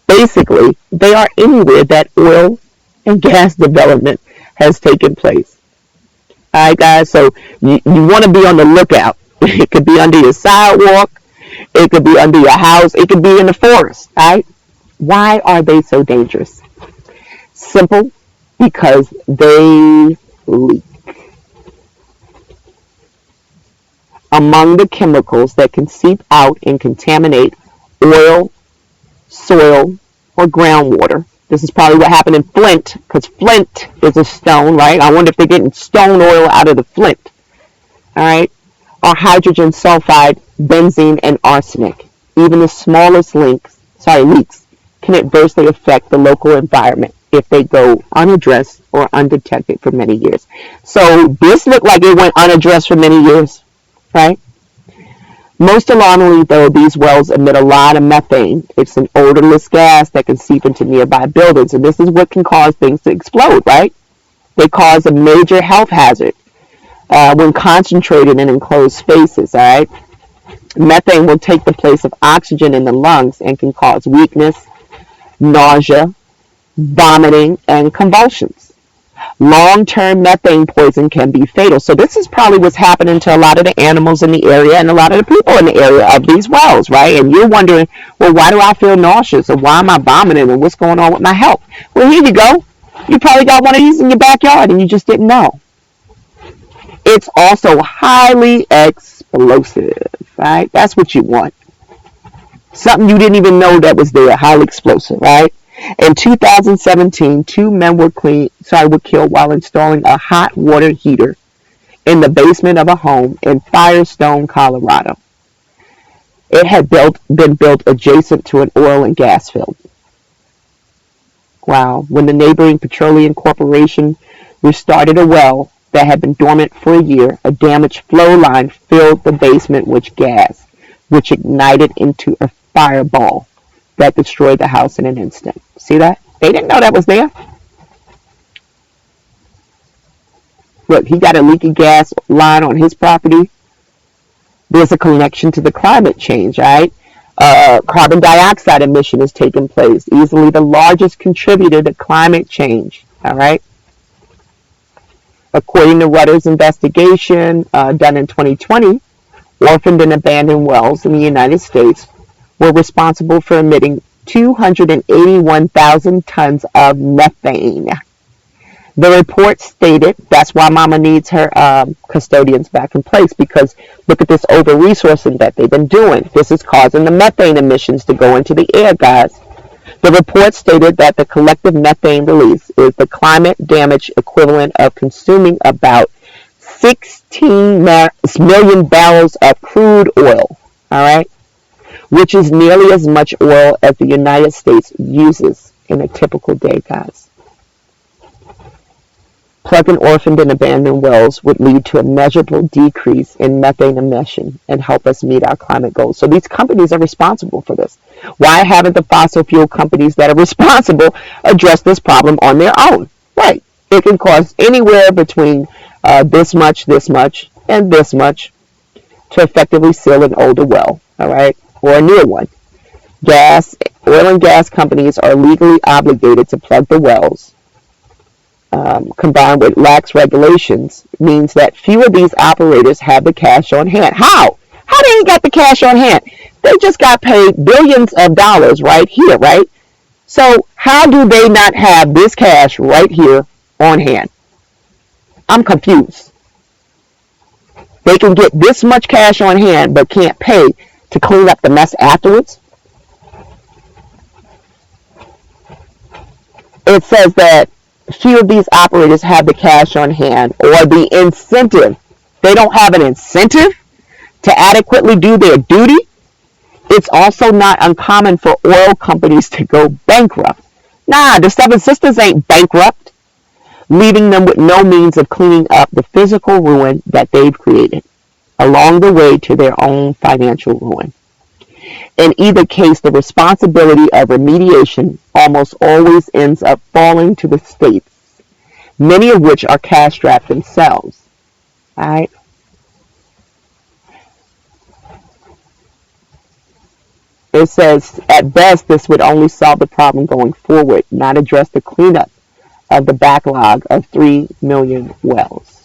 Basically, they are anywhere that oil and gas development has taken place. All right, guys, so you want to be on the lookout. It could be under your sidewalk. It could be under your house. It could be in the forest, right? Why are they so dangerous? Simple, because they leak. Among the chemicals that can seep out and contaminate oil, soil, or groundwater. This is probably what happened in Flint, because Flint is a stone, right? I wonder if they're getting stone oil out of the Flint, all right? Or hydrogen sulfide, benzene, and arsenic. Even the smallest leaks can adversely affect the local environment if they go unaddressed or undetected for many years. So this looked like it went unaddressed for many years, right? Most alarmingly, though, these wells emit a lot of methane. It's an odorless gas that can seep into nearby buildings, and this is what can cause things to explode, right? They cause a major health hazard when concentrated in enclosed spaces, all right? Methane will take the place of oxygen in the lungs and can cause weakness, nausea, vomiting, and convulsions. Long-term methane poison can be fatal. So this is probably what's happening to a lot of the animals in the area and a lot of the people in the area of these wells, right? And you're wondering, well, why do I feel nauseous? Or why am I vomiting? And what's going on with my health? Well, here you go. You probably got one of these in your backyard and you just didn't know. It's also highly explosive, right? That's what you want. Something you didn't even know that was there, highly explosive, right? In 2017, two men were killed while installing a hot water heater in the basement of a home in Firestone, Colorado. It had been built adjacent to an oil and gas field. Wow. When the neighboring petroleum corporation restarted a well that had been dormant for a year, a damaged flow line filled the basement with gas, which ignited into a fireball that destroyed the house in an instant. See that? They didn't know that was there. Look, he got a leaky gas line on his property. There's a connection to the climate change, right? Carbon dioxide emission is taking place, easily the largest contributor to climate change, all right? According to Rutter's investigation done in 2020, orphaned and abandoned wells in the United States were responsible for emitting 281,000 tons of methane. The report stated that's why Mama needs her custodians back in place, because look at this over-resourcing that they've been doing. This is causing the methane emissions to go into the air, guys. The report stated that the collective methane release is the climate damage equivalent of consuming about 16 million barrels of crude oil, all right, which is nearly as much oil as the United States uses in a typical day, guys. Plugging orphaned and abandoned wells would lead to a measurable decrease in methane emission and help us meet our climate goals. So these companies are responsible for this. Why haven't the fossil fuel companies that are responsible addressed this problem on their own? Right. It can cost anywhere between this much, and this much to effectively seal an older well, all right, or a newer one. Oil and gas companies are legally obligated to plug the wells. Combined with lax regulations means that few of these operators have the cash on hand. How? How they ain't got the cash on hand? They just got paid billions of dollars right here, right? So how do they not have this cash right here on hand? I'm confused. They can get this much cash on hand but can't pay to clean up the mess afterwards. It says that few of these operators have the cash on hand or the incentive. They don't have an incentive to adequately do their duty. It's also not uncommon for oil companies to go bankrupt. Nah, the Seven Sisters ain't bankrupt, leaving them with no means of cleaning up the physical ruin that they've created along the way to their own financial ruin. In either case, the responsibility of remediation almost always ends up falling to the states, many of which are cash-strapped themselves. All right? It says, at best, this would only solve the problem going forward, not address the cleanup of the backlog of 3 million wells.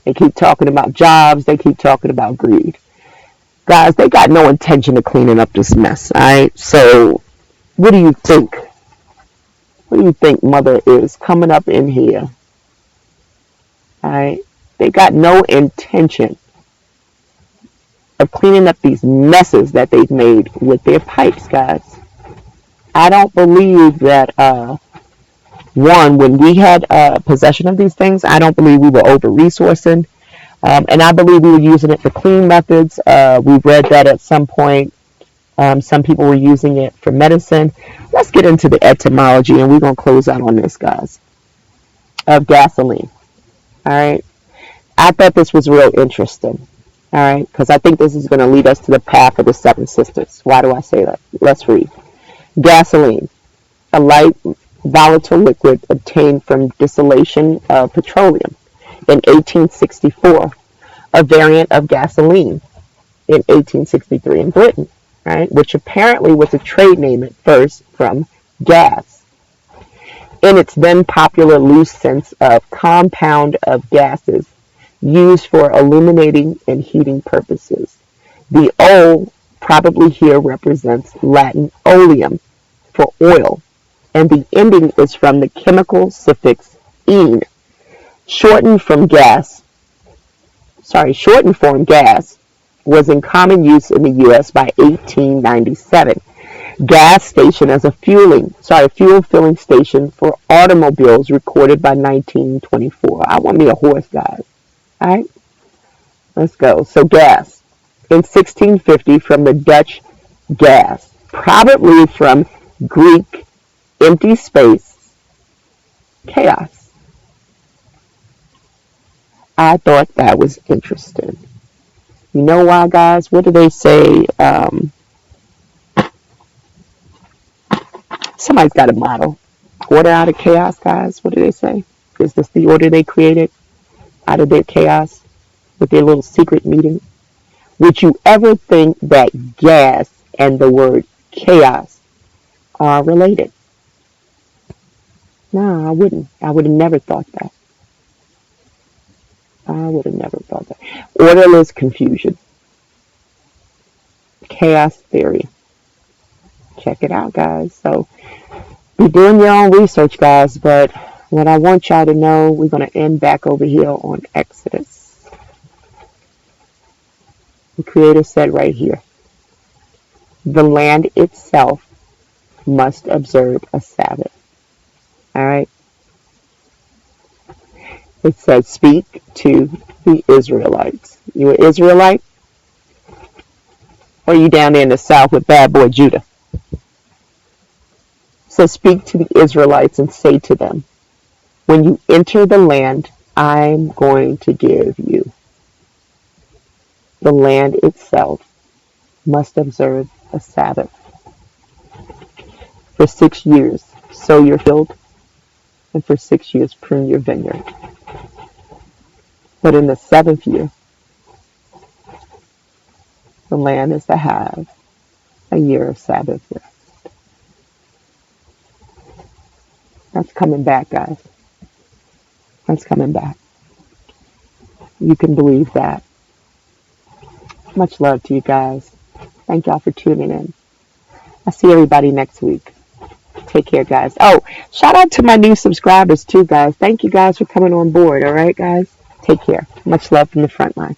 They keep talking about jobs. They keep talking about greed. Guys, they got no intention of cleaning up this mess. All right. So, what do you think? What do you think Mother is coming up in here? All right. They got no intention of cleaning up these messes that they've made with their pipes, guys. I don't believe that. One, when we had possession of these things, I don't believe we were over resourcing. And I believe we were using it for clean methods. We read that at some point. Some people were using it for medicine. Let's get into the etymology, and we're going to close out on this, guys, of gasoline. All right. I thought this was real interesting. All right. Because I think this is going to lead us to the path of the seven sisters. Why do I say that? Let's read. Gasoline, a light, volatile liquid obtained from distillation of petroleum in 1864, a variant of gasoline in 1863 in Britain, right, which apparently was a trade name at first from gas, in its then popular loose sense of compound of gases used for illuminating and heating purposes. The O probably here represents Latin oleum for oil, and the ending is from the chemical suffix "ene," shortened from gas, was in common use in the U.S. by 1897. Gas station as a fuel filling station for automobiles recorded by 1924. I want me a horse, guys. All right, let's go. So gas in 1650 from the Dutch gas, probably from Greek empty space, chaos. I thought that was interesting. You know why, guys? What do they say? Somebody's got a motto. Order out of chaos, guys. What do they say? Is this the order they created out of their chaos with their little secret meeting? Would you ever think that gas and the word chaos are related? No, I wouldn't. I would have never thought that. I would have never thought that. Orderless confusion. Chaos theory. Check it out, guys. So be doing your own research, guys. But what I want y'all to know, we're going to end back over here on Exodus. The Creator said right here, the land itself must observe a Sabbath. All right. It says, speak to the Israelites. You an Israelite? Or are you down there in the south with bad boy Judah? So speak to the Israelites and say to them, when you enter the land I'm going to give you, the land itself must observe a Sabbath. For 6 years sow your field, and for 6 years prune your vineyard. But in the 7th year, the land is to have a year of Sabbath rest. That's coming back, guys. That's coming back. You can believe that. Much love to you guys. Thank y'all for tuning in. I'll see everybody next week. Take care, guys. Oh, shout out to my new subscribers too, guys. Thank you guys for coming on board. All right, guys. Take care. Much love from the front line.